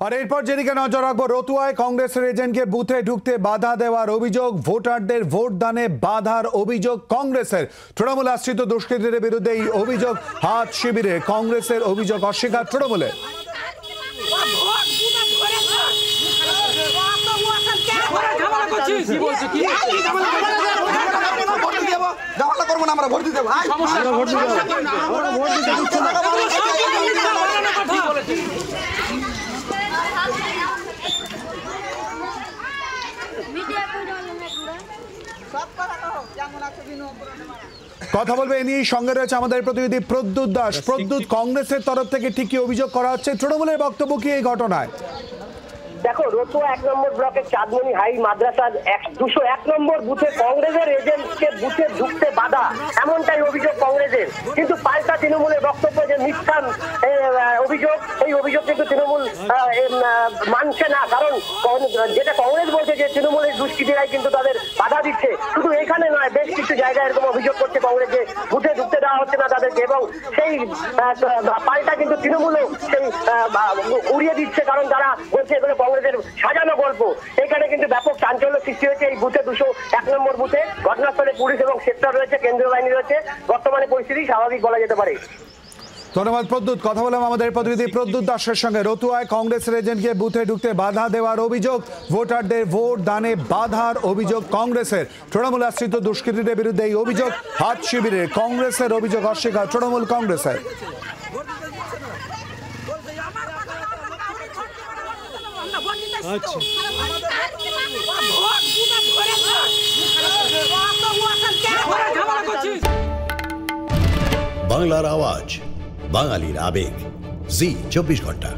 আর এরপর যেদিকে নজর রাখবো, রতুয়ায় কংগ্রেসের এজেন্টকে বুথে ঢুকতে বাধা দেওয়ার অভিযোগ, ভোটারদের ভোট দানে বাধার অভিযোগ কংগ্রেসের। তৃণমূল আশ্রিত দুষ্কৃতীদের বিরুদ্ধে এই অভিযোগ হাত শিবিরে, কংগ্রেসের অভিযোগ অস্বীকার তৃণমূলের। কথা বলবে এ নিয়ে, সঙ্গে রয়েছে আমাদের প্রতিনিধি প্রদ্যুৎ দাস। প্রদ্যুৎ, কংগ্রেসের তরফ থেকে ঠিক কি অভিযোগ করা হচ্ছে, তৃণমূলের বক্তব্য কি এই ঘটনায়? দেখো, রতুয়া 1 নম্বর ব্লকের চাঁদমণি হাই মাদ্রাসার 201 নম্বর বুথে কংগ্রেসের এজেন্টকে বুথে ঢুকতে বাধা, এমনটাই অভিযোগ কংগ্রেসের। কিন্তু পাল্টা তৃণমূলের বক্তব্য যে মিথ্যা অভিযোগ, এই অভিযোগ কিন্তু তৃণমূল মানছে না। কারণ যেটা কংগ্রেস বলছে যে তৃণমূলের দুষ্কৃতীরাই কিন্তু তাদের বাধা দিচ্ছে। শুধু এখানে নয়, বেশ কিছু জায়গায় এরকম অভিযোগ করছে কংগ্রেস যে বুথে ঢুকতে দেওয়া হচ্ছে না তাদেরকে, এবং সেই পাল্টা কিন্তু তৃণমূলও সেই উড়িয়ে দিচ্ছে। কারণ তারা বলছে এগুলো কংগ্রেসের সাজানো গল্প। এখানে কিন্তু ব্যাপক চাঞ্চল্য সৃষ্টি হয়েছে এই বুথে, 201 নম্বর বুথে। ঘটনাস্থলে পুলিশ এবং সেক্টর রয়েছে, কেন্দ্রীয় বাহিনী রয়েছে। বর্তমানে পরিস্থিতি স্বাভাবিক বলা যেতে পারে। ধন্যবাদ প্রদ্যুৎ। কথা বললাম আমাদের প্রতিনিধি প্রদ্যুৎ দাসের সঙ্গে। রতুয়ায় কংগ্রেসের এজেন্টকে বুথে ঢুকতে বাধা দেওয়ার অভিযোগ, ভোটারদের ভোট দানে বাধার অভিযোগ কংগ্রেসের। তৃণমূল আশ্রিত দুষ্কৃতীদের বিরুদ্ধে এই অভিযোগ হাত শিবিরে, কংগ্রেসের অভিযোগ অস্বীকার তৃণমূল কংগ্রেসের। বাংলার আওয়াজ, বাঙালির আবেগ, জি 24 ঘন্টা।